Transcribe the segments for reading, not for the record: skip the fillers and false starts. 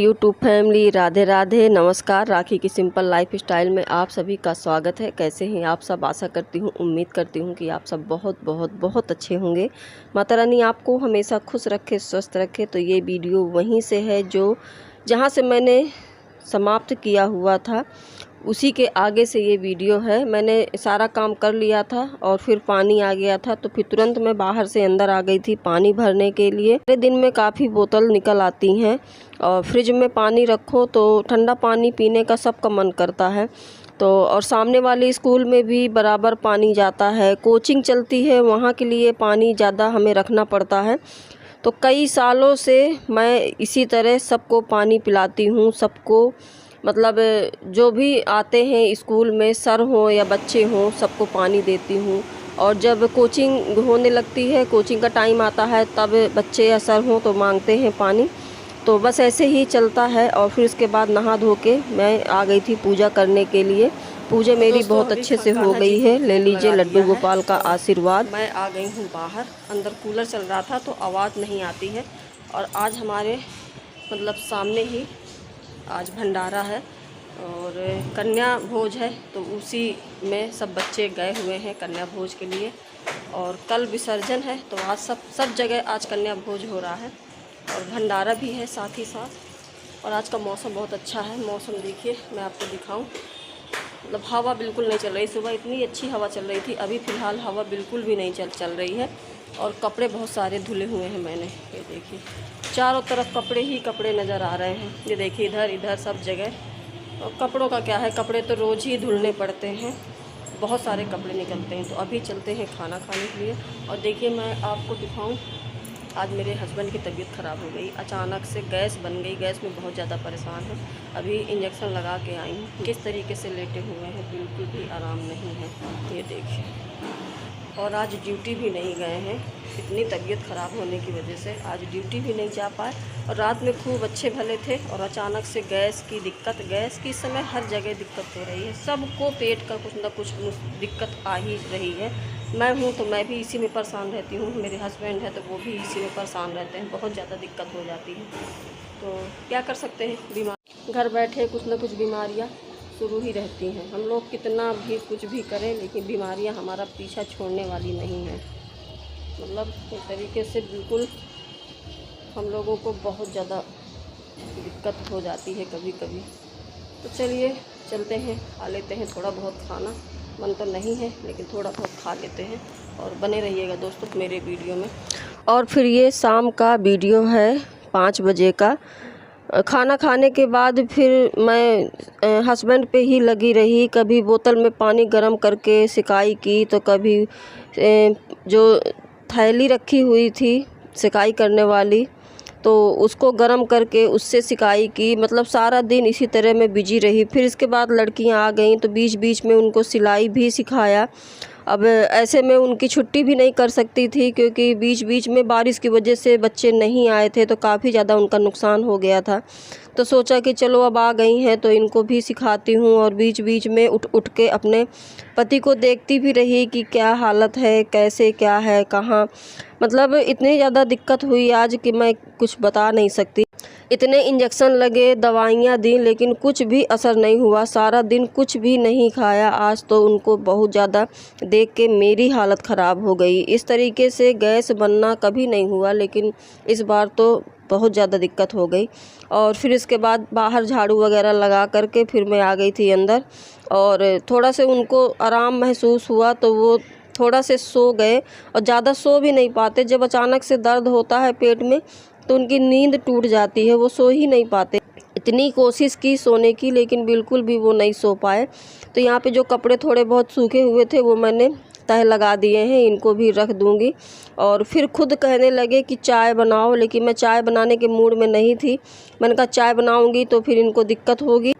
YouTube family, Radhe Radhe, नमस्कार। राखी की simple life style में आप सभी का स्वागत है। कैसे हैं आप सब? आशा करती हूँ, उम्मीद करती हूँ कि आप सब बहुत बहुत बहुत अच्छे होंगे। माता रानी आपको हमेशा खुश रखे, स्वस्थ रखे। तो ये वीडियो वहीं से है जहाँ से मैंने समाप्त किया हुआ था, उसी के आगे से ये वीडियो है। मैंने सारा काम कर लिया था और फिर पानी आ गया था, तो फिर तुरंत मैं बाहर से अंदर आ गई थी पानी भरने के लिए। पूरे दिन में काफ़ी बोतल निकल आती हैं और फ्रिज में पानी रखो तो ठंडा पानी पीने का सबका मन करता है। तो और सामने वाले स्कूल में भी बराबर पानी जाता है, कोचिंग चलती है, वहाँ के लिए पानी ज़्यादा हमें रखना पड़ता है। तो कई सालों से मैं इसी तरह सबको पानी पिलाती हूँ। सबको मतलब जो भी आते हैं स्कूल में, सर हों या बच्चे हों, सबको पानी देती हूँ। और जब कोचिंग होने लगती है, कोचिंग का टाइम आता है, तब बच्चे या सर हों तो मांगते हैं पानी। तो बस ऐसे ही चलता है। और फिर उसके बाद नहा धो के मैं आ गई थी पूजा करने के लिए। पूजा मेरी बहुत अच्छे से हो गई है। ले लीजिए लड्डू गोपाल का आशीर्वाद। मैं आ गई हूँ बाहर, अंदर कूलर चल रहा था तो आवाज़ नहीं आती है। और आज हमारे मतलब सामने ही आज भंडारा है और कन्या भोज है, तो उसी में सब बच्चे गए हुए हैं कन्या भोज के लिए। और कल विसर्जन है, तो आज सब जगह आज कन्या भोज हो रहा है और भंडारा भी है साथ ही साथ। और आज का मौसम बहुत अच्छा है। मौसम देखिए, मैं आपको दिखाऊं, मतलब हवा बिल्कुल नहीं चल रही। सुबह इतनी अच्छी हवा चल रही थी, अभी फ़िलहाल हवा बिल्कुल भी नहीं चल रही है। और कपड़े बहुत सारे धुले हुए हैं मैंने, ये देखिए चारों तरफ कपड़े ही कपड़े नज़र आ रहे हैं। ये देखिए इधर इधर सब जगह। और कपड़ों का क्या है, कपड़े तो रोज़ ही धुलने पड़ते हैं, बहुत सारे कपड़े निकलते हैं। तो अभी चलते हैं खाना खाने के लिए। और देखिए मैं आपको दिखाऊं, आज मेरे हस्बैंड की तबीयत ख़राब हो गई। अचानक से गैस बन गई, गैस में बहुत ज़्यादा परेशान है। अभी इंजेक्शन लगा के आई हूँ। किस तरीके से लेटे हुए हैं, बिल्कुल भी आराम नहीं है, ये देखिए। और आज ड्यूटी भी नहीं गए हैं, इतनी तबीयत ख़राब होने की वजह से आज ड्यूटी भी नहीं जा पाए। और रात में खूब अच्छे भले थे और अचानक से गैस की दिक्कत, गैस की इस समय हर जगह दिक्कत हो रही है। सबको पेट का कुछ ना कुछ दिक्कत आ ही रही है। मैं हूँ तो मैं भी इसी में परेशान रहती हूँ, मेरे हस्बैंड है तो वो भी इसी में परेशान रहते हैं। बहुत ज़्यादा दिक्कत हो जाती है, तो क्या कर सकते हैं। बीमार घर बैठे कुछ ना कुछ बीमारियाँ शुरू ही रहती हैं। हम लोग कितना भी कुछ भी करें, लेकिन बीमारियां हमारा पीछा छोड़ने वाली नहीं है। मतलब एक तरीके से बिल्कुल हम लोगों को बहुत ज़्यादा दिक्कत हो जाती है कभी कभी। तो चलिए चलते हैं, खा लेते हैं थोड़ा बहुत खाना। मन तो नहीं है लेकिन थोड़ा बहुत खा लेते हैं। और बने रहिएगा दोस्तों मेरे वीडियो में। और फिर ये शाम का वीडियो है 5 बजे का। खाना खाने के बाद फिर मैं हस्बैंड पे ही लगी रही। कभी बोतल में पानी गर्म करके सिकाई की, तो कभी जो थैली रखी हुई थी सिकाई करने वाली, तो उसको गर्म करके उससे सिकाई की। मतलब सारा दिन इसी तरह मैं बिजी रही। फिर इसके बाद लड़कियां आ गईं तो बीच बीच में उनको सिलाई भी सिखाया। अब ऐसे में उनकी छुट्टी भी नहीं कर सकती थी, क्योंकि बीच बीच में बारिश की वजह से बच्चे नहीं आए थे, तो काफ़ी ज़्यादा उनका नुकसान हो गया था। तो सोचा कि चलो अब आ गई हैं तो इनको भी सिखाती हूँ। और बीच बीच में उठ उठ के अपने पति को देखती भी रही कि क्या हालत है, कैसे क्या है, कहाँ। मतलब इतनी ज़्यादा दिक्कत हुई आज कि मैं कुछ बता नहीं सकती। इतने इंजेक्शन लगे, दवाइयाँ दी, लेकिन कुछ भी असर नहीं हुआ। सारा दिन कुछ भी नहीं खाया। आज तो उनको बहुत ज़्यादा देख के मेरी हालत ख़राब हो गई। इस तरीके से गैस बनना कभी नहीं हुआ, लेकिन इस बार तो बहुत ज़्यादा दिक्कत हो गई। और फिर इसके बाद बाहर झाड़ू वगैरह लगा करके फिर मैं आ गई थी अंदर। और थोड़ा से उनको आराम महसूस हुआ तो वो थोड़ा से सो गए। और ज़्यादा सो भी नहीं पाते, जब अचानक से दर्द होता है पेट में तो उनकी नींद टूट जाती है, वो सो ही नहीं पाते। इतनी कोशिश की सोने की, लेकिन बिल्कुल भी वो नहीं सो पाए। तो यहाँ पे जो कपड़े थोड़े बहुत सूखे हुए थे वो मैंने तह लगा दिए हैं, इनको भी रख दूँगी। और फिर खुद कहने लगे कि चाय बनाओ, लेकिन मैं चाय बनाने के मूड में नहीं थी। मैंने कहा चाय बनाऊँगी तो फिर इनको दिक्कत होगी।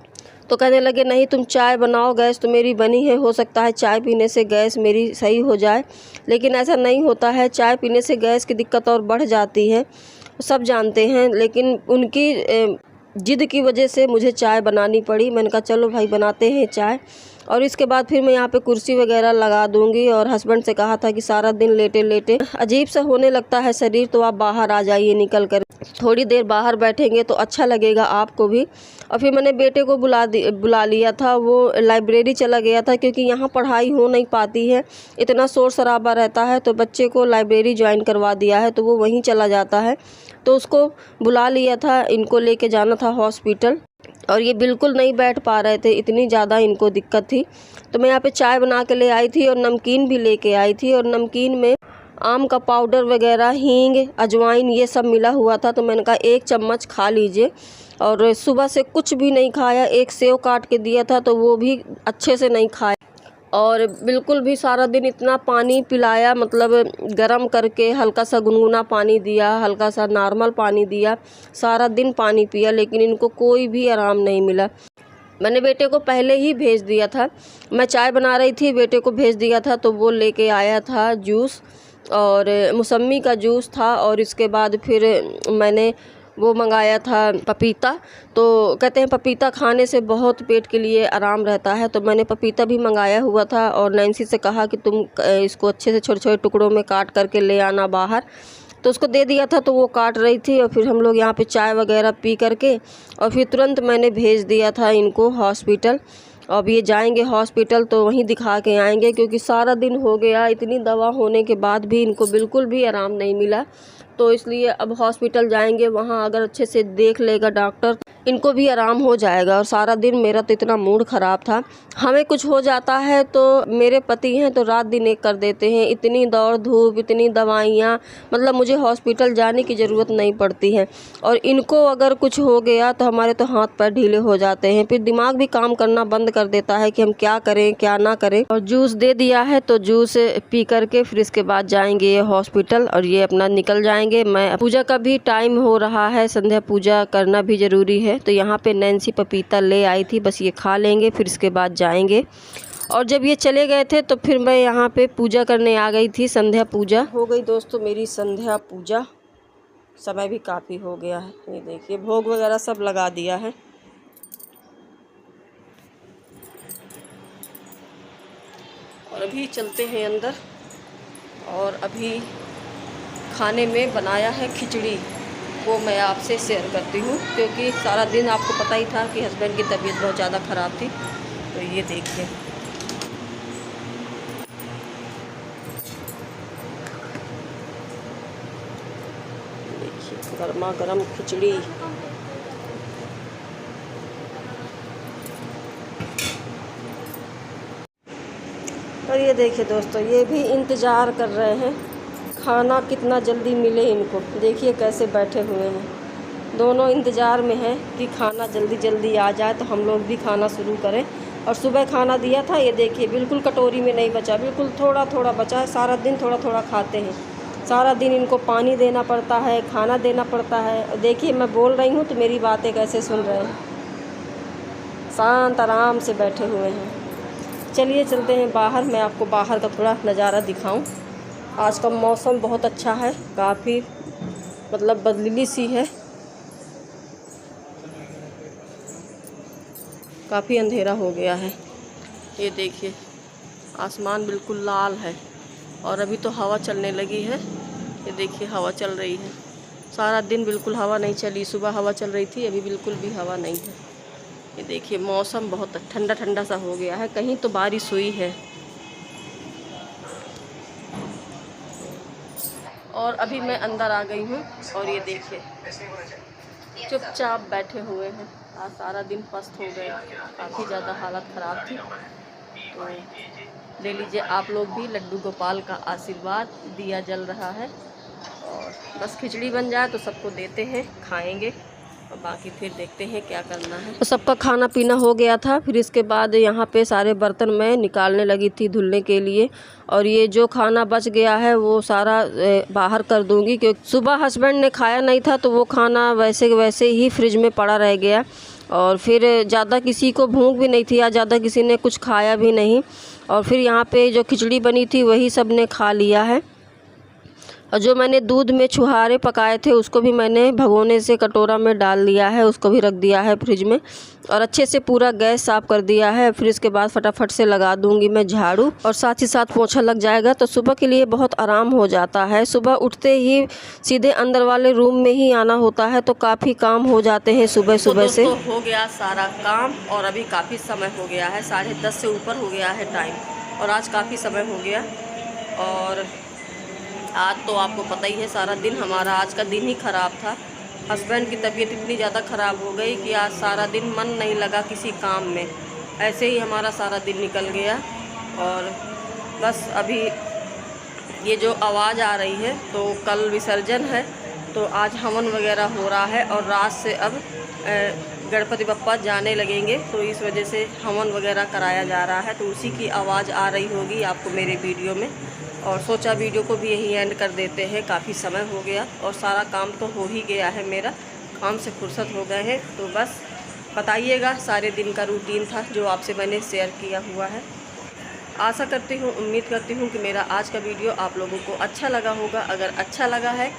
तो कहने लगे नहीं तुम चाय बनाओ, गैस तो मेरी बनी है, हो सकता है चाय पीने से गैस मेरी सही हो जाए। लेकिन ऐसा नहीं होता है, चाय पीने से गैस की दिक्कत और बढ़ जाती है, सब जानते हैं। लेकिन उनकी जिद की वजह से मुझे चाय बनानी पड़ी। मैंने कहा चलो भाई बनाते हैं चाय। और इसके बाद फिर मैं यहाँ पे कुर्सी वगैरह लगा दूँगी। और हस्बैंड से कहा था कि सारा दिन लेटे लेटे अजीब सा होने लगता है शरीर, तो आप बाहर आ जाइए निकल कर, थोड़ी देर बाहर बैठेंगे तो अच्छा लगेगा आपको भी। और फिर मैंने बेटे को बुला लिया था, वो लाइब्रेरी चला गया था क्योंकि यहाँ पढ़ाई हो नहीं पाती है, इतना शोर शराबा रहता है। तो बच्चे को लाइब्रेरी ज्वाइन करवा दिया है तो वो वहीं चला जाता है, तो उसको बुला लिया था। इनको लेके जाना था हॉस्पिटल और ये बिल्कुल नहीं बैठ पा रहे थे, इतनी ज़्यादा इनको दिक्कत थी। तो मैं यहाँ पे चाय बना के ले आई थी और नमकीन भी लेके आई थी। और नमकीन में आम का पाउडर वगैरह, हींग, अजवाइन ये सब मिला हुआ था। तो मैंने कहा 1 चम्मच खा लीजिए। और सुबह से कुछ भी नहीं खाया, एक सेव काट के दिया था तो वो भी अच्छे से नहीं खाया। और बिल्कुल भी सारा दिन इतना पानी पिलाया, मतलब गरम करके हल्का सा गुनगुना पानी दिया, हल्का सा नॉर्मल पानी दिया, सारा दिन पानी पिया, लेकिन इनको कोई भी आराम नहीं मिला। मैंने बेटे को पहले ही भेज दिया था, मैं चाय बना रही थी, बेटे को भेज दिया था तो वो लेके आया था जूस, और मौसम्मी का जूस था। और इसके बाद फिर मैंने वो मंगाया था पपीता। तो कहते हैं पपीता खाने से बहुत पेट के लिए आराम रहता है, तो मैंने पपीता भी मंगाया हुआ था। और नैन्सी से कहा कि तुम इसको अच्छे से छोटे छोटे टुकड़ों में काट करके ले आना बाहर, तो उसको दे दिया था तो वो काट रही थी। और फिर हम लोग यहाँ पे चाय वगैरह पी करके और फिर तुरंत मैंने भेज दिया था इनको हॉस्पिटल। अब ये जाएंगे हॉस्पिटल तो वहीं दिखा के आएंगे, क्योंकि सारा दिन हो गया, इतनी दवा होने के बाद भी इनको बिल्कुल भी आराम नहीं मिला। तो इसलिए अब हॉस्पिटल जाएंगे, वहाँ अगर अच्छे से देख लेगा डॉक्टर, इनको भी आराम हो जाएगा। और सारा दिन मेरा तो इतना मूड ख़राब था। हमें कुछ हो जाता है तो मेरे पति हैं तो रात दिन एक कर देते हैं, इतनी दौड़ धूप, इतनी दवाइयाँ, मतलब मुझे हॉस्पिटल जाने की ज़रूरत नहीं पड़ती है। और इनको अगर कुछ हो गया तो हमारे तो हाथ पैर ढीले हो जाते हैं, फिर दिमाग भी काम करना बंद कर देता है कि हम क्या करें क्या ना करें। और जूस दे दिया है तो जूस पी करके फिर इसके बाद जाएंगे ये हॉस्पिटल और ये अपना निकल जाएंगे। मैं पूजा का भी टाइम हो रहा है, संध्या पूजा करना भी ज़रूरी है। तो यहाँ पे नैन्सी पपीता ले आई थी, बस ये खा लेंगे फिर इसके बाद जाएंगे। और जब ये चले गए थे तो फिर मैं यहाँ पे पूजा करने आ गई थी, संध्या पूजा हो गई दोस्तों मेरी संध्या पूजा। समय भी काफ़ी हो गया है, ये देखिए भोग वगैरह सब लगा दिया है। और अभी चलते हैं अंदर। और अभी खाने में बनाया है खिचड़ी, वो मैं आपसे शेयर करती हूँ, क्योंकि सारा दिन आपको पता ही था कि हस्बैंड की तबीयत बहुत ज़्यादा ख़राब थी। तो ये देखिए गर्मा गर्म खिचड़ी। और ये देखिए दोस्तों, ये भी इंतज़ार कर रहे हैं खाना कितना जल्दी मिले इनको। देखिए कैसे बैठे हुए हैं, दोनों इंतज़ार में हैं कि खाना जल्दी जल्दी आ जाए तो हम लोग भी खाना शुरू करें। और सुबह खाना दिया था, ये देखिए बिल्कुल कटोरी में नहीं बचा, बिल्कुल थोड़ा थोड़ा बचा है। सारा दिन थोड़ा थोड़ा खाते हैं, सारा दिन इनको पानी देना पड़ता है, खाना देना पड़ता है। देखिए मैं बोल रही हूँ तो मेरी बातें कैसे सुन रहे हैं, शांत आराम से बैठे हुए हैं। चलिए चलते हैं बाहर, मैं आपको बाहर का थोड़ा नज़ारा दिखाऊं। आज का मौसम बहुत अच्छा है, काफ़ी मतलब बदलीली सी है, काफ़ी अंधेरा हो गया है। ये देखिए आसमान बिल्कुल लाल है और अभी तो हवा चलने लगी है। ये देखिए हवा चल रही है, सारा दिन बिल्कुल हवा नहीं चली, सुबह हवा चल रही थी, अभी बिल्कुल भी हवा नहीं है। ये देखिए मौसम बहुत ठंडा ठंडा सा हो गया है, कहीं तो बारिश हुई है। और अभी मैं अंदर आ गई हूँ और ये देखिए चुपचाप बैठे हुए हैं। आज सारा दिन पस्त हो गए, काफ़ी ज़्यादा हालत ख़राब थी। तो ले लीजिए आप लोग भी लड्डू गोपाल का आशीर्वाद, दिया जल रहा है। और बस खिचड़ी बन जाए तो सबको देते हैं, खाएंगे और बाकी फिर देखते हैं क्या करना है। तो सबका खाना पीना हो गया था, फिर इसके बाद यहाँ पे सारे बर्तन मैं निकालने लगी थी धुलने के लिए। और ये जो खाना बच गया है वो सारा बाहर कर दूंगी, क्योंकि सुबह हस्बैंड ने खाया नहीं था तो वो खाना वैसे वैसे ही फ्रिज में पड़ा रह गया। और फिर ज़्यादा किसी को भूख भी नहीं थी, या ज़्यादा किसी ने कुछ खाया भी नहीं। और फिर यहाँ पे जो खिचड़ी बनी थी वही सब ने खा लिया है। और जो मैंने दूध में छुहारे पकाए थे उसको भी मैंने भगोने से कटोरा में डाल लिया है, उसको भी रख दिया है फ्रिज में। और अच्छे से पूरा गैस साफ़ कर दिया है। फिर इसके बाद फटाफट से लगा दूंगी मैं झाड़ू, और साथ ही साथ पोछा लग जाएगा तो सुबह के लिए बहुत आराम हो जाता है। सुबह उठते ही सीधे अंदर वाले रूम में ही आना होता है तो काफ़ी काम हो जाते हैं सुबह सुबह से। हो गया सारा काम और अभी काफ़ी समय हो गया है, 10:30 से ऊपर हो गया है टाइम, और आज काफ़ी समय हो गया। और आज तो आपको पता ही है सारा दिन हमारा आज का दिन ही ख़राब था। हस्बैंड की तबीयत इतनी ज़्यादा ख़राब हो गई कि आज सारा दिन मन नहीं लगा किसी काम में, ऐसे ही हमारा सारा दिन निकल गया। और बस अभी ये जो आवाज़ आ रही है तो कल विसर्जन है, तो आज हवन वगैरह हो रहा है और रात से अब गणपति बप्पा जाने लगेंगे, तो इस वजह से हवन वगैरह कराया जा रहा है, तो उसी की आवाज़ आ रही होगी आपको मेरे वीडियो में। और सोचा वीडियो को भी यहीं एंड कर देते हैं, काफ़ी समय हो गया और सारा काम तो हो ही गया है, मेरा काम से फुर्सत हो गए हैं। तो बस बताइएगा, सारे दिन का रूटीन था जो आपसे मैंने शेयर किया हुआ है। आशा करती हूँ, उम्मीद करती हूँ कि मेरा आज का वीडियो आप लोगों को अच्छा लगा होगा। अगर अच्छा लगा है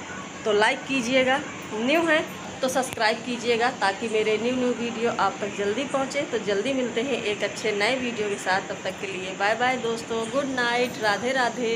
तो लाइक कीजिएगा, न्यू है तो सब्सक्राइब कीजिएगा ताकि मेरे न्यू वीडियो आप तक जल्दी पहुँचे। तो जल्दी मिलते हैं एक अच्छे नए वीडियो के साथ, तब तक के लिए बाय बाय दोस्तों, गुड नाइट, राधे राधे।